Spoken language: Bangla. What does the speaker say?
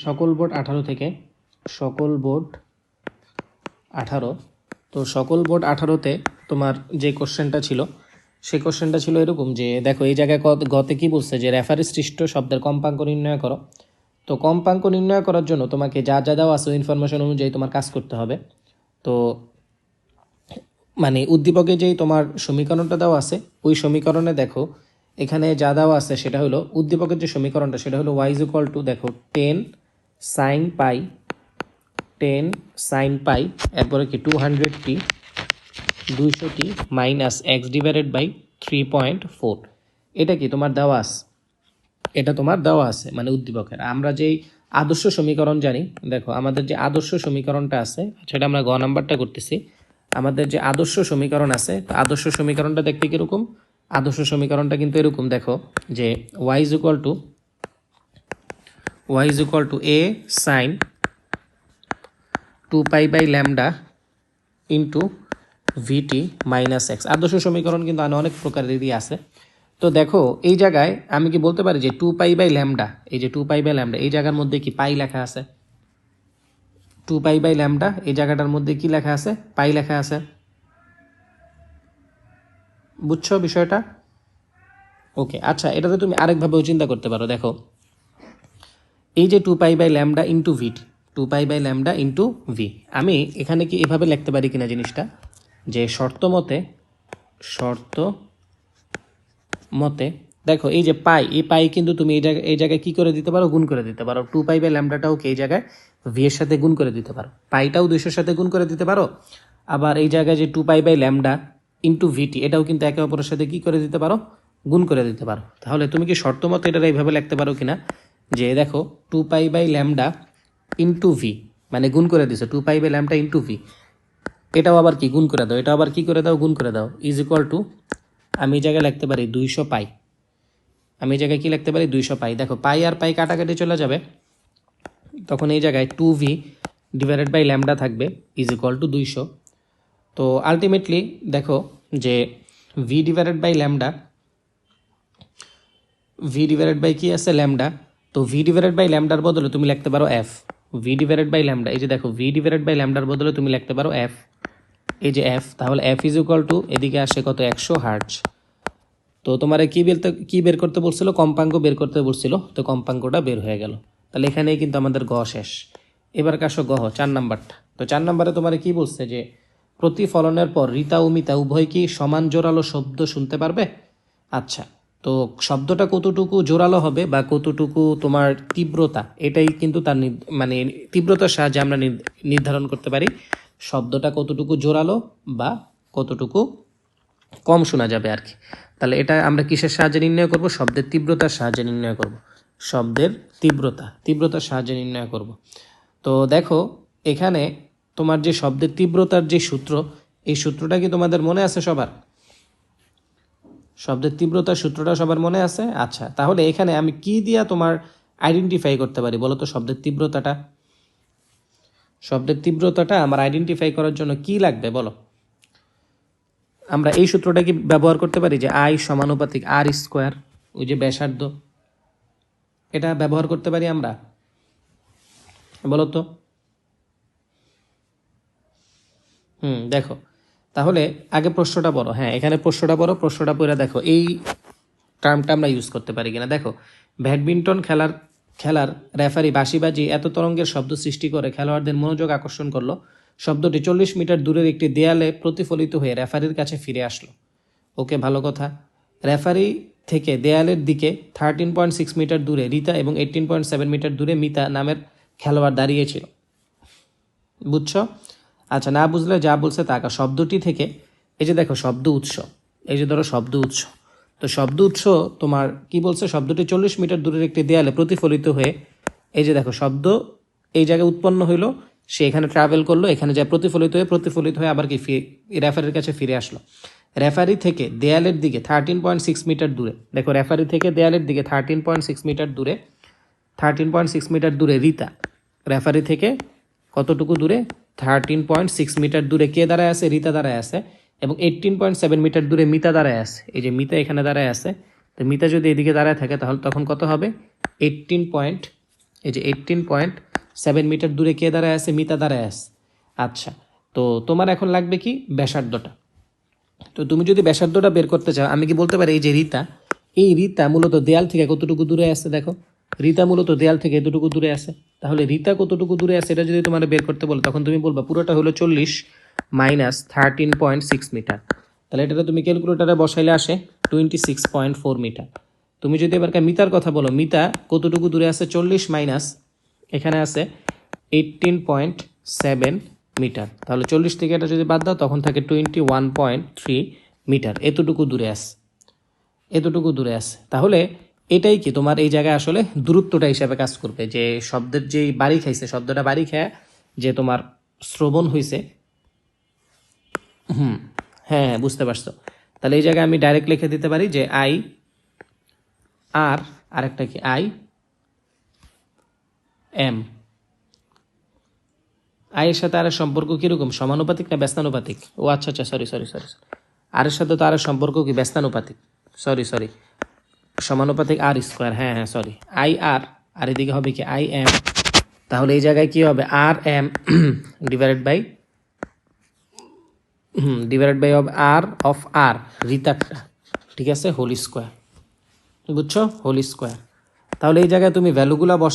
সকল বোর্ড 18 থেকে সকল বোর্ড 18। তো সকল বোর্ড 18-তে তোমার যে কোশ্চেনটা ছিল সেই কোশ্চেনটা ছিল এরকম যে দেখো এই জায়গায় গতে কি বলছে যে রেফারেন্স সৃষ্ট শব্দের কম্পাঙ্ক নির্ণয় করো। তো কম্পাঙ্ক নির্ণয় করার জন্য তোমাকে যা যা দেওয়া আছে ইনফরমেশন অনুযায়ী তোমার কাজ করতে হবে। তো মানে উদ্দীপকে যেই তোমার সমীকরণটা দেওয়া আছে ওই সমীকরণে দেখো এখানে যা দেওয়া আছে সেটা হলো উদ্দীপকের যে সমীকরণটা সেটা হলো y = দেখো 10 sin পাই 10 sin পাই এরপরে কি 200t 200t minus x divided by 3.4। এটা কি তোমার দেওয়া আছে, এটা তোমার দেওয়া আছে মানে উদ্দীপকের। আমরা যেই আদর্শ সমীকরণ জানি, দেখো আমাদের যে আদর্শ সমীকরণটা আছে সেটা আমরা গ নাম্বারটা করতেছি। আমাদের যে আদর্শ সমীকরণ আছে আদর্শ সমীকরণটা দেখতে কীরকম, আদর্শ সমীকরণটা কিন্তু এরকম দেখো যে y = a sin 2π/λ into vt minus x. আদর্শ সমীকরণ কিন্তু অনেক প্রকারেরই আছে। তো দেখো এই জায়গায় আমি কি বলতে পারি যে 2π/λ, এই যে 2π/λ এই জায়গার মধ্যে কি পাই লেখা আছে, 2π/λ এই জায়গাটার মধ্যে কি লেখা আছে, পাই লেখা আছে। বুঝছো বিষয়টা? ওকে, আচ্ছা এটাতে তুমি আরেকভাবেও চিন্তা করতে পারো। দেখো এই যে 2π/λ ইন্টু ভি, 2π/λ ইন্টু ভি, আমি এখানে কি এভাবে লিখতে পারি কিনা জিনিসটা যে শর্ত মতে দেখো এই যে পাই, এই পাই কিন্তু তুমি এই জায়গায় কি করে দিতে পারো, গুণ করে দিতে পারো। 2π/λটাও এই জায়গায় ভি এর সাথে গুণ করে দিতে পারো, পাইটাও 200-এর সাথে গুণ করে দিতে পারো। আবার এই জায়গায় যে 2π/λ ইন্টু ভিটি এটাও কিন্তু একে অপরের সাথে কি করে দিতে পারো, গুণ করে দিতে পারো। তাহলে তুমি কি শর্ত মতে এটা এইভাবে লিখতে পারো কিনা যে দেখো 2π/λ ইন্টু ভি মানে গুণ করে দিছো 2π/λ ইন্টু ভি, এটাও আবার কি গুণ করে দাও, এটাও আবার কি করে দাও, গুণ করে দাও, ইজ ইকুয়াল টু আমি এই জায়গায় লিখতে পারি 200 পাই। আমি এই জায়গায় কি লিখতে পারি 200 পাই। দেখো পাই আর পাই কাটাকাটি চলে যাবে, তখন এই জায়গায় 2v ডিভাইডেড বাই ল্যামডা থাকবে ইজ ইকুয়াল টু 200। তো আলটিমেটলি দেখো যে V divided by lambda, V divided by কি আছে ল্যামডা, তো ভি ডিভাইডেড বাই ল্যামডার বদলে তুমি লিখতে পারো F, V divided by lambda, এই যে দেখো ভি ডিভাইডেড বাই ল্যামডার বদলে তুমি লিখতে পারো এফ, এই যে এফ, তাহলে এফ ইজ ইকুয়াল টু এদিকে আসে কত 100 হার্টজ। তো তোমার কি বের করতে বলছিল, কম্পাঙ্ক বের করতে বলছিল, তো কম্পাঙ্কটা বের হয়ে গেল। তাহলে এখানেই কিন্তু আমাদের গ শেষ। এবার কাশো গহ 4 নাম্বারটা। তো 4 নাম্বারে তোমার কি বলছে যে প্রতিফলনের পর রিতা ও মিতা উভয় কি সমান জোরালো শব্দ শুনতে পারবে। আচ্ছা, তো শব্দটা কতটুকু জোরালো হবে বা কতটুকু তোমার তীব্রতা, এটাই কিন্তু তার মানে তীব্রতার সাহায্যে আমরা নির্ধারণ করতে পারি শব্দটা কতটুকু জোরালো বা কতটুকু কম শোনা যাবে আর কি। তাহলে এটা আমরা কিসের সাহায্যে নির্ণয় করব, শব্দের তীব্রতার সাহায্যে নির্ণয় করব, শব্দের তীব্রতার সাহায্যে নির্ণয় করব। তো দেখো এখানে তোমার যে শব্দের তীব্রতার যে সূত্র, এই সূত্রটা কি তোমাদের মনে আছে সবার, শব্দের তীব্রতার সূত্রটা সবার মনে আছে? আচ্ছা, তাহলে এখানে আমি কি দিয়া তোমার আইডেন্টিফাই করতে পারি বলো তো শব্দের তীব্রতাটা, শব্দের তীব্রতাটা আমার আইডেন্টিফাই করার জন্য কি লাগবে বলো। আমরা এই সূত্রটা কি ব্যবহার করতে পারি যে আই সমানুপাতিক আর স্কোয়ার, ওই যে ব্যাসার্ধ, এটা ব্যবহার করতে পারি আমরা, বলো তো। দেখো তাহলে আগে প্রশ্নটা পড়ো, হ্যাঁ এখানে প্রশ্নটা পড়ো, প্রশ্নটা পড়ে দেখো এই টার্মটা আমরা ইউজ করতে পারি কিনা। দেখো ব্যাডমিন্টন খেলার রেফারি বাঁশি বাজিয়ে এত তরঙ্গের শব্দ সৃষ্টি করে খেলোয়াড়দের মনোযোগ আকর্ষণ করলো, শব্দটি 40 মিটার দূরের একটি দেয়ালে প্রতিফলিত হয়ে রেফারির কাছে ফিরে আসলো। ওকে, ভালো কথা। রেফারি থেকে দেয়ালের দিকে 13.6 মিটার দূরে রিতা এবং 18.7 মিটার দূরে মিতা নামের খেলোয়াড় দাঁড়িয়েছিল। বুঝছো? আচ্ছা, না বুঝলে যা বলছে তাকা। শব্দটি থেকে এই যে দেখো শব্দ উৎস, এই যে ধরো শব্দ উৎস, তো শব্দ উৎস তোমার কি বলছে, শব্দটি 40 মিটার দূরের একটি দেয়ালে প্রতিফলিত হয়ে, এই যে দেখো শব্দ এই জায়গায় উৎপন্ন হইলো, সে এখানে ট্রাভেল করলো, এখানে যায় প্রতিফলিত হয়ে আবার কি রেফারির কাছে ফিরে আসলো। রেফারি থেকে দেয়ালের দিকে 13.6 মিটার দূরে, দেখো রেফারি থেকে দেয়ালের দিকে 13.6 মিটার দূরে, 13.6 মিটার দূরে রিতা, রেফারি থেকে কতটুকু দূরে 13.6 মিটার দূরে কে দাঁড়ায় আছে, রিতা দাঁড়ায় আছে, এবং 18.7 মিটার দূরে মিতা দাঁড়ায় আছে। এই যে মিতা এখানে দাঁড়ায় আছে, তো মিতা যদি এদিকে দাঁড়ায় থাকে তাহলে তখন কত হবে, এই যে 18.7 মিটার দূরে কে দাঁড়ায় আছে? মিতা দাঁড়ায় আছে। আচ্ছা, তো তোমার এখন লাগবে কি? ব্যাসার্ধটা। তো তুমি যদি ব্যাসার্ধটা বের করতে চাও, আমি কি বলতে পারি এই যে রিতা, এই রিতা মূলত দেয়াল থেকে কতটুকু দূরে আছে? দেখো, রিতা মূলত দেয়াল থেকে এতটুকু দূরে আছে। তাহলে রিতা কতটুকু দূরে আছে এটা যদি তোমার বের করতে বলো, তখন তুমি বলবা পুরোটা হলো 40 মাইনাস 13.6 মিটার। তাহলে এটা তুমি ক্যালকুলেটারে বসাইলে আসে 26.4 মিটার। তুমি যদি এবার মিটার কথা বলো, মিতা কতটুকু দূরে আছে? 40 মাইনাস এখানে আছে 18.7 মিটার। তাহলে 40 থেকে এটা যদি বাদ দাও, তখন থাকে 21.3 মিটার। এতটুকু দূরে আছে, এতটুকু দূরে আছে। তাহলে এটাই কি তোমার এই জায়গায় আসলে দূরত্বটা হিসাবে কাজ করবে, যে শব্দের যেই বাড়ি খাইছে, শব্দটা বাড়ি খায় যে তোমার শ্রবণ হয়েছে। হ্যাঁ হ্যাঁ, বুঝতে পারছো। তাহলে এই জায়গায় আমি ডাইরেক্ট লিখে দিতে পারি যে আই আর আরেকটা কি আই এম। আই এর সাথে আর এর সম্পর্ক কিরকম? সমানুপাতিক না ব্যস্তানুপাতিক? ও আচ্ছা আচ্ছা, সরি সরি সরি, আর এর সাথে তো আর এর সম্পর্ক কি? ব্যস্তানুপাতিক। সরি সরি, সমানুপাতিক আর স্কোয়ার। হ্যাঁ হ্যাঁ, সরি, আই আর এদিকে হবে কি? I M. তাহলে এই জায়গায় কি হবে? আর M divided by of R রিতাকটা, ঠিক আছে, হোল স্কোয়ার। বুঝছো? Whole square. তাহলে এই জায়গায় তুমি ভ্যালুগুলা